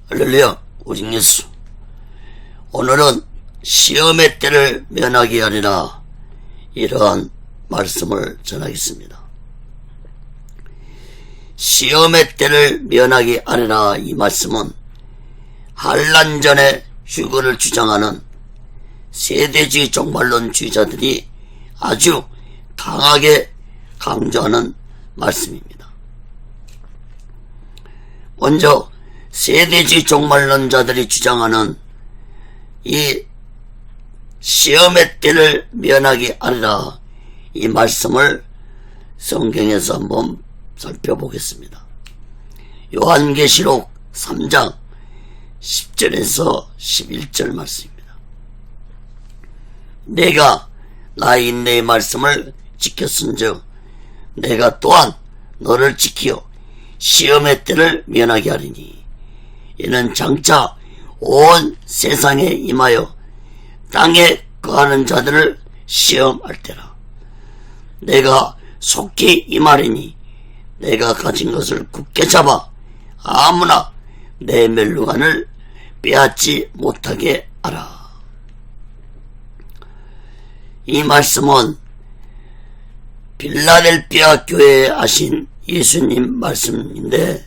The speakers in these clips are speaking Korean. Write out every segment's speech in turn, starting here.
할렐루야, 오직 예수. 오늘은 시험의 때를 면하게 하리라, 이러한 말씀을 전하겠습니다. 시험의 때를 면하게 하리라, 이 말씀은 한란전의 휴거를 주장하는 세대주의 종말론주의자들이 아주 강하게 강조하는 말씀입니다. 먼저 세대주의 종말론자들이 주장하는 이 시험의 때를 면하게 하리라, 이 말씀을 성경에서 한번 살펴보겠습니다. 요한계시록 3장 10절에서 11절 말씀입니다. 내가 나의 인내의 말씀을 지켰은즉 내가 또한 너를 지키어 시험의 때를 면하게 하리니 이는 장차 온 세상에 임하여 땅에 거하는 자들을 시험할 때라. 내가 속히 임하리니 내가 가진 것을 굳게 잡아 아무나 내 멸류관을 빼앗지 못하게 하라. 이 말씀은 빌라델피아 교회에 하신 예수님 말씀인데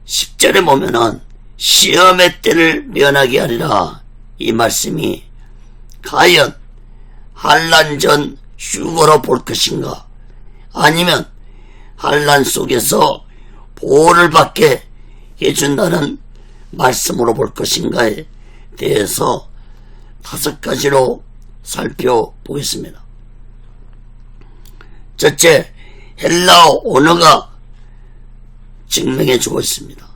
10절에 보면은 시험의 때를 면하게 하리라, 이 말씀이 과연 한란전 휴거로 볼 것인가, 아니면 한란 속에서 보호를 받게 해준다는 말씀으로 볼 것인가에 대해서 5가지로 살펴보겠습니다. 첫째, 헬라어 언어가 증명해주고 있습니다.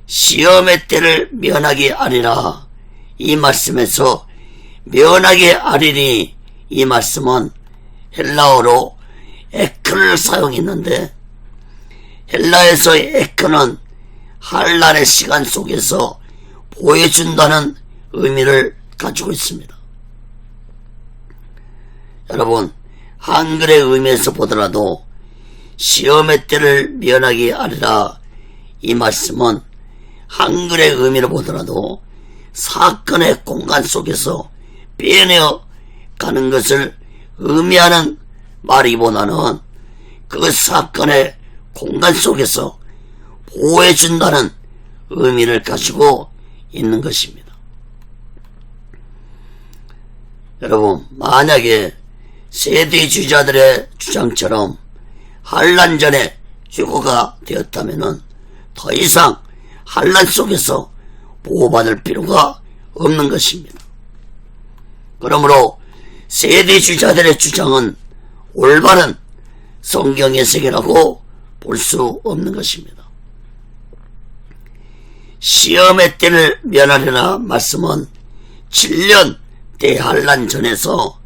시험의 때를 면하게 하리라, 이 말씀에서 면하게 하리니, 이 말씀은 헬라어로 에크를 사용했는데 헬라에서의 에크는 한란의 시간 속에서 보여준다는 의미를 가지고 있습니다. 여러분, 한글의 의미에서 보더라도 시험의 때를 면하게 하리라, 이 말씀은 한글의 의미로 보더라도 사건의 공간 속에서 빼내어 가는 것을 의미하는 말이보다는 그 사건의 공간 속에서 보호해준다는 의미를 가지고 있는 것입니다. 여러분, 만약에 세대주의자들의 주장처럼 한란전에 휴거가 되었다면 더 이상 한란 속에서 보호받을 필요가 없는 것입니다. 그러므로 세대주의자들의 주장은 올바른 성경 해석이라고 볼 수 없는 것입니다. 시험의 때를 면하리라 말씀은 7년 대한란전에서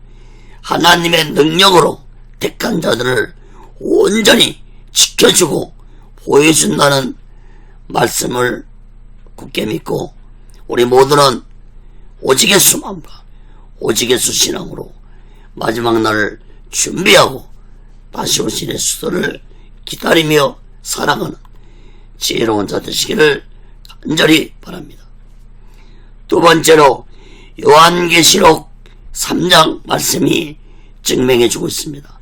하나님의 능력으로 택한 자들을 온전히 지켜주고 보여준다는 말씀을 굳게 믿고 우리 모두는 오직 예수만과 오직 예수 신앙으로 마지막 날을 준비하고 다시 오신 예수를 기다리며 살아가는 지혜로운 자 되시기를 간절히 바랍니다. 두 번째로 요한계시록 3장 말씀이 증명해주고 있습니다.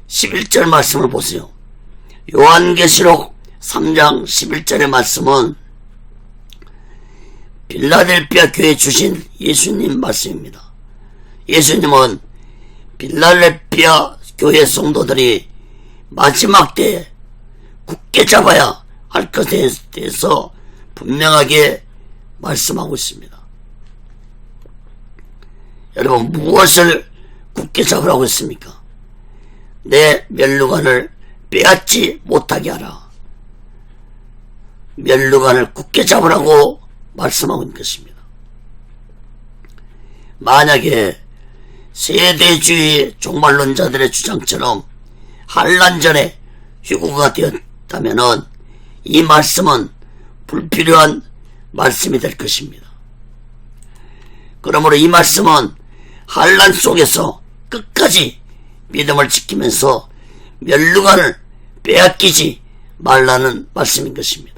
11절 말씀을 보세요. 요한계시록 3장 11절의 말씀은 빌라델피아 교회에 주신 예수님 말씀입니다. 예수님은 빌라델피아 교회 성도들이 마지막 때에 굳게 잡아야 할 것에 대해서 분명하게 말씀하고 있습니다. 여러분, 무엇을 굳게 잡으라고 했습니까? 내 멸류관을 빼앗지 못하게 하라. 멸류관을 굳게 잡으라고 말씀하고 있는 것입니다. 만약에 세대주의 종말론자들의 주장처럼 한란전에 휴거가 되었다면 이 말씀은 불필요한 말씀이 될 것입니다. 그러므로 이 말씀은 한란 속에서 끝까지 믿음을 지키면서 멸류관을 빼앗기지 말라는 말씀인 것입니다.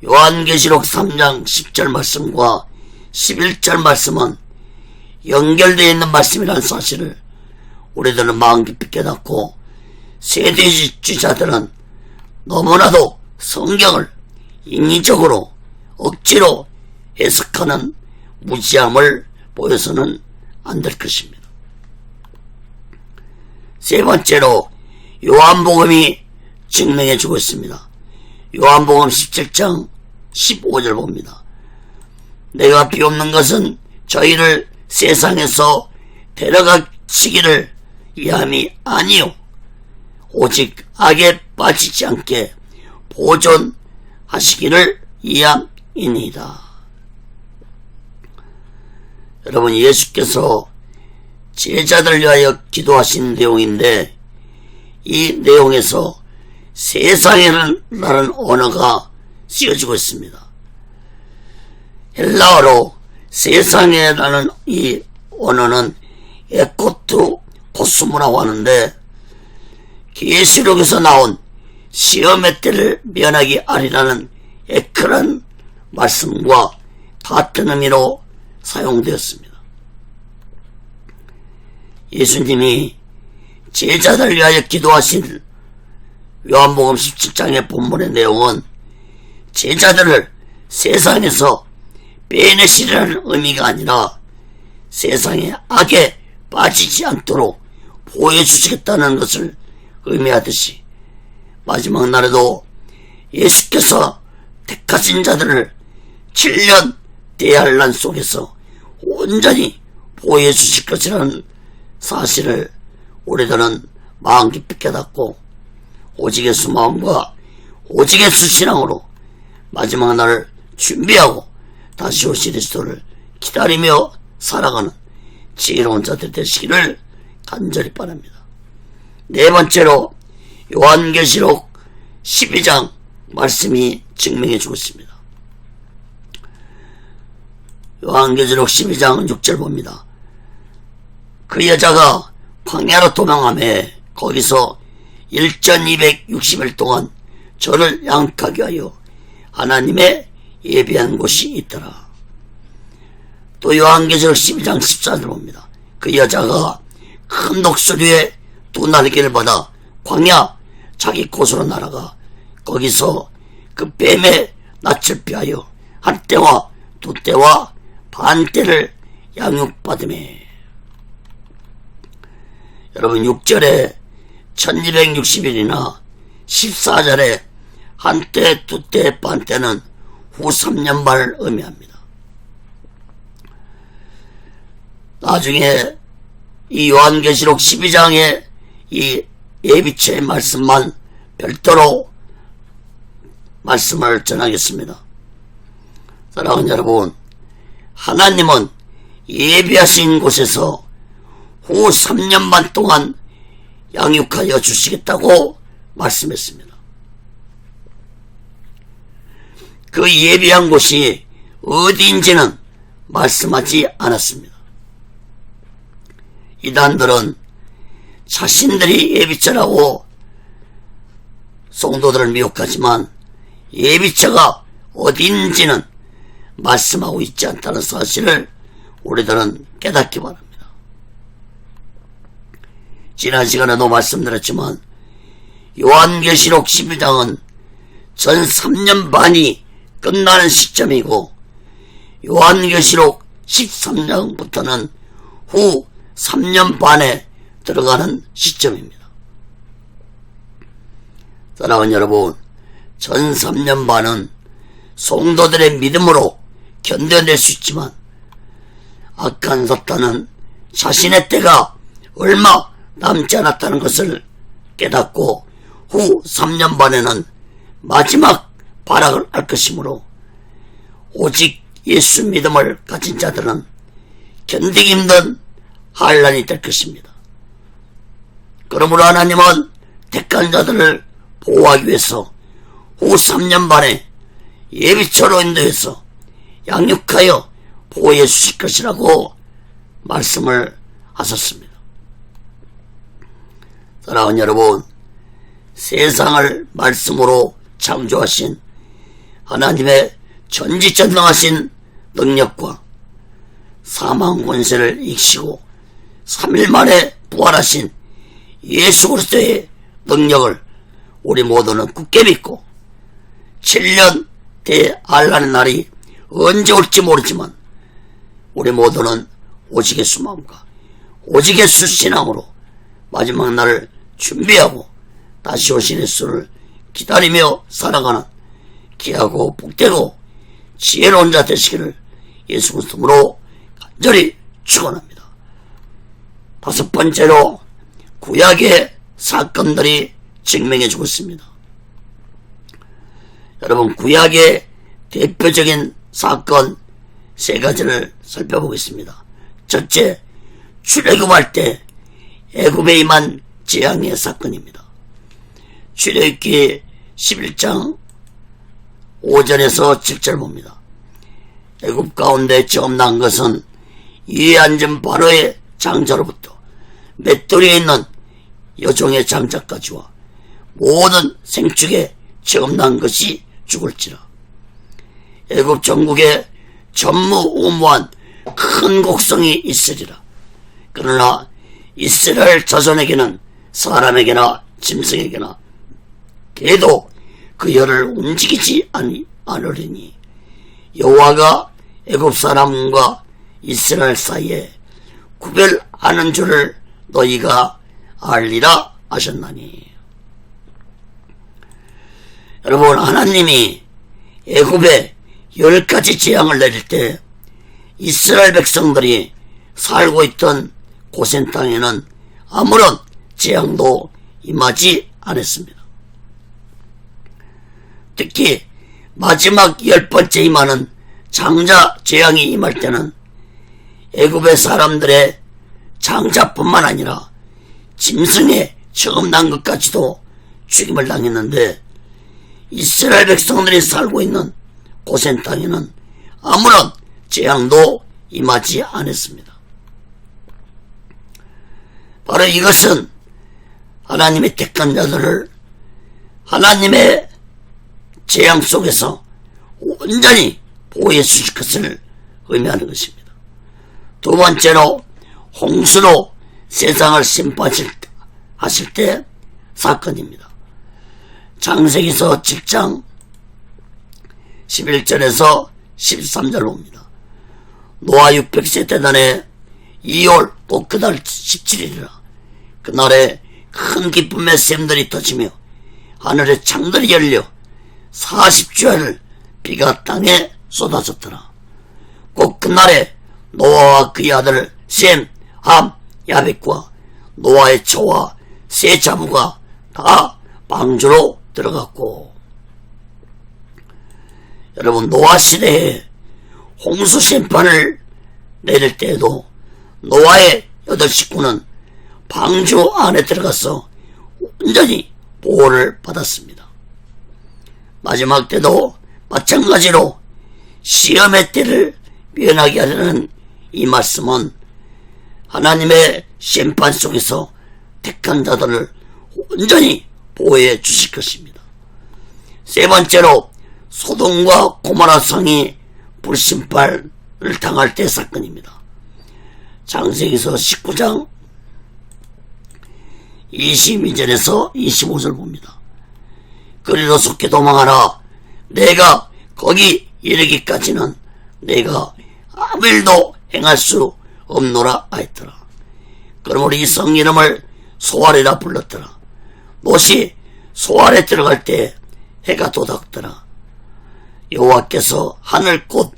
요한계시록 3장 10절 말씀과 11절 말씀은 연결되어 있는 말씀이라는 사실을 우리들은 마음 깊이 깨닫고, 세대주의자들은 너무나도 성경을 인위적으로 억지로 해석하는 무지함을 보여서는 안 될 것입니다. 세 번째로 요한복음이 증명해주고 있습니다. 요한복음 17장 15절 봅니다. 내가 비옵는 것은 저희를 세상에서 데려가시기를 위함이 아니요 오직 악에 빠지지 않게 보존하시기를 위함이니이다. 여러분, 예수께서 제자들을 위하여 기도하신 내용인데, 이 내용에서 세상이라는 언어가 쓰여지고 있습니다. 헬라어로 세상이라는 이 언어는 에코트 코스모라고 하는데, 계시록에서 나온 시험의 때를 면하기 아니라는 에크란 말씀과 같은 의미로 사용되었습니다. 예수님이 제자들을 위하여 기도하신 요한복음 17장의 본문의 내용은 제자들을 세상에서 빼내시라는 의미가 아니라 세상의 악에 빠지지 않도록 보여주시겠다는 것을 의미하듯이, 마지막 날에도 예수께서 택하신 자들을 7년 대환란 속에서 온전히 보여주실 것이라는 사실을 우리들은 마음 깊이 깨닫고, 오직 예수 마음과 오직 예수 신앙으로 마지막 날을 준비하고 다시 오실 그리스도를 기다리며 살아가는 지혜로운 자들 되시기를 간절히 바랍니다. 네 번째로 요한계시록 12장 말씀이 증명해주고 있습니다. 요한계시록 12장 6절 봅니다. 그 여자가 광야로 도망하매 거기서 1260일 동안 저를 양육하게 하여 하나님의 예비한 곳이 있더라. 또 요한계시록 12장 14절 봅니다. 그 여자가 큰 독수리의 두 날개를 받아 광야 자기 곳으로 날아가 거기서 그 뱀의 낯을 피하여 한 때와 두 때와 반 때를 양육받으매. 여러분, 6절에 1260일이나 14절에 한때, 두때, 반때는 후 3년반을 의미합니다. 나중에 이 요한계시록 12장의 이 예비처의 말씀만 별도로 말씀을 전하겠습니다. 사랑하는 여러분, 하나님은 예비하신 곳에서 후 3년 반 동안 양육하여 주시겠다고 말씀했습니다. 그 예비한 곳이 어디인지는 말씀하지 않았습니다. 이단들은 자신들이 예비처라고 성도들을 미혹하지만 예비처가 어디인지는 말씀하고 있지 않다는 사실을 우리들은 깨닫기 바랍니다. 지난 시간에도 말씀드렸지만 요한계시록 11장은 전 3년 반이 끝나는 시점이고, 요한계시록 13장부터는 후 3년 반에 들어가는 시점입니다. 사랑하는 여러분, 전 3년 반은 성도들의 믿음으로 견뎌낼 수 있지만, 악한 사탄은 자신의 때가 얼마 남지 않았다는 것을 깨닫고 후 3년 반에는 마지막 발악을 할 것이므로 오직 예수 믿음을 가진 자들은 견디기 힘든 환란이 될 것입니다. 그러므로 하나님은 택한 자들을 보호하기 위해서 후 3년 반에 예비처로 인도해서 양육하여 보호해 주실 것이라고 말씀을 하셨습니다. 사랑하는 여러분, 세상을 말씀으로 창조하신 하나님의 전지전능하신 능력과 사망 권세를 이기시고 3일 만에 부활하신 예수 그리스도의 능력을 우리 모두는 굳게 믿고 7년 대환란의 날이 언제 올지 모르지만 우리 모두는 오직 예수 마음과 오직 예수 신앙으로 마지막 날을 준비하고 다시 오신 예수를 기다리며 살아가는 귀하고 복되고 지혜로운 자 되시기를 예수 그리스도로 간절히 축원합니다. 다섯 번째로 구약의 사건들이 증명해주고 있습니다. 여러분, 구약의 대표적인 사건 세 가지를 살펴보겠습니다. 첫째, 출애굽할 때 애굽에 임한 재앙의 사건입니다. 출애굽기 11장 5절에서 7절 봅니다. 애굽 가운데 처음 난 것은 위에 앉은 바로의 장자로부터 맷돌이에 있는 여종의 장자까지와 모든 생축에 처음 난 것이 죽을지라. 애굽 전국에 전무후무한 큰 곡성이 있으리라. 그러나 이스라엘 자손에게는 사람에게나 짐승에게나 개도 그 열을 움직이지 않으리니 여호와가 애굽 사람과 이스라엘 사이에 구별하는 줄을 너희가 알리라 하셨나니. 여러분, 하나님이 애굽에 10가지 재앙을 내릴 때 이스라엘 백성들이 살고 있던 고센 땅에는 아무런 재앙도 임하지 않았습니다. 특히 마지막 10번째 임하는 장자 재앙이 임할 때는 애굽의 사람들의 장자뿐만 아니라 짐승의 처음 난 것까지도 죽임을 당했는데 이스라엘 백성들이 살고 있는 고센 땅에는 아무런 재앙도 임하지 않았습니다. 바로 이것은 하나님의 택한 자들을 하나님의 재앙 속에서 온전히 보호해 주실 것을 의미하는 것입니다. 두 번째로 홍수로 세상을 심판하실 때 사건입니다. 창세기서 7장 11절에서 13절로 옵니다. 노아 600세 때단에 2월 또 그달 17일이라. 그날에 큰 기쁨의 샘들이 터지며 하늘의 창들이 열려 40주야를 비가 땅에 쏟아졌더라. 꼭 그날에 노아와 그의 아들 셈, 함, 야벳과 노아의 처와 세 자부가 다 방주로 들어갔고. 여러분, 노아 시대에 홍수 심판을 내릴 때에도 노아의 8식구는 방주 안에 들어가서 온전히 보호를 받았습니다. 마지막 때도 마찬가지로 시험의 때를 면하게 하려는 이 말씀은 하나님의 심판 속에서 택한 자들을 온전히 보호해 주실 것입니다. 세 번째로 소돔과 고모라 성이 불심판을 당할 때 사건입니다. 창세기서 19장 22절에서 25절 봅니다. 그리로 속히 도망하라. 내가 거기 이르기까지는 내가 아무 일도 행할 수 없노라 하였더라. 그러므로 이 성 이름을 소알이라 불렀더라. 롯이 소알에 들어갈 때 해가 돋았더라. 여호와께서 하늘 곧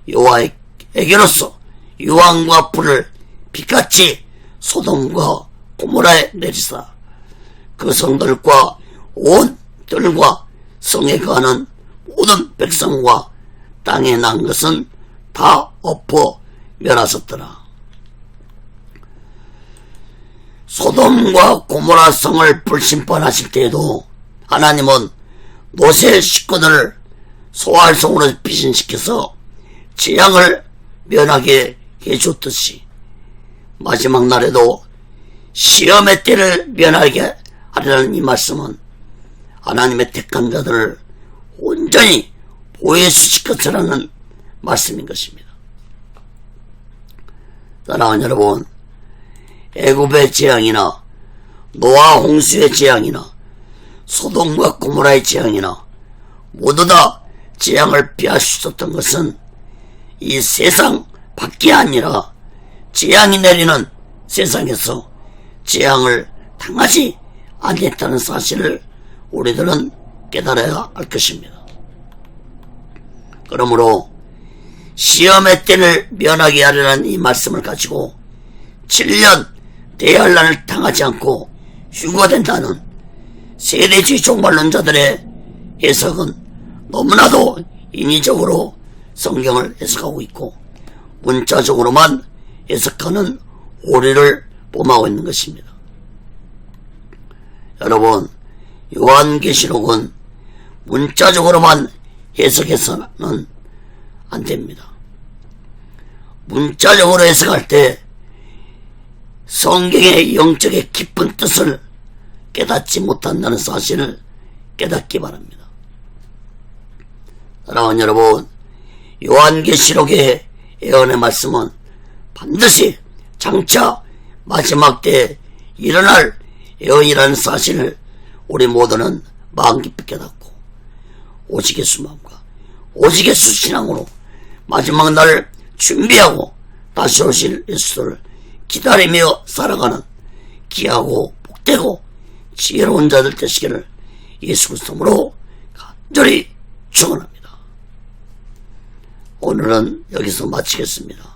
여호와에게로서 유황과 불을 빛같이 소돔과 고모라에 내리사 그 성들과 온 들과 성에 거하는 모든 백성과 땅에 난 것은 다 엎어 멸하셨더라. 소돔과 고모라 성을 불심판하실 때에도 하나님은 롯의 식구들을 소알성으로 피신시켜서 재앙을 면하게 해줬듯이 마지막 날에도 시험의 때를 면하게 하려는 이 말씀은 하나님의 택한 자들을 온전히 오해수식 것이라는 말씀인 것입니다. 사랑하는 여러분, 애굽의 재앙이나 노아 홍수의 재앙이나 소돔과 고모라의 재앙이나 모두 다 재앙을 피할 수 있었던 것은 이 세상 밖이 아니라 재앙이 내리는 세상에서 재앙을 당하지 않겠다는 사실을 우리들은 깨달아야 할 것입니다. 그러므로 시험의 때를 면하게 하려는 이 말씀을 가지고 7년 대환란을 당하지 않고 휴거된다는 세대주의 종말론자들의 해석은 너무나도 인위적으로 성경을 해석하고 있고 문자적으로만 해석하는 오류를 범하고 있는 것입니다. 여러분, 요한계시록은 문자적으로만 해석해서는 안 됩니다. 문자적으로 해석할 때 성경의 영적의 깊은 뜻을 깨닫지 못한다는 사실을 깨닫기 바랍니다. 사랑하는 여러분, 요한계시록의 예언의 말씀은 반드시 장차 마지막 때에 일어날 예언이라는 사실을 우리 모두는 마음 깊이 깨닫고 오직 예수 마음과 오직 예수 신앙으로 마지막 날을 준비하고 다시 오실 예수를 기다리며 살아가는 귀하고 복되고 지혜로운 자들 되시기를 예수 그리스도로 간절히 축원합니다. 오늘은 여기서 마치겠습니다.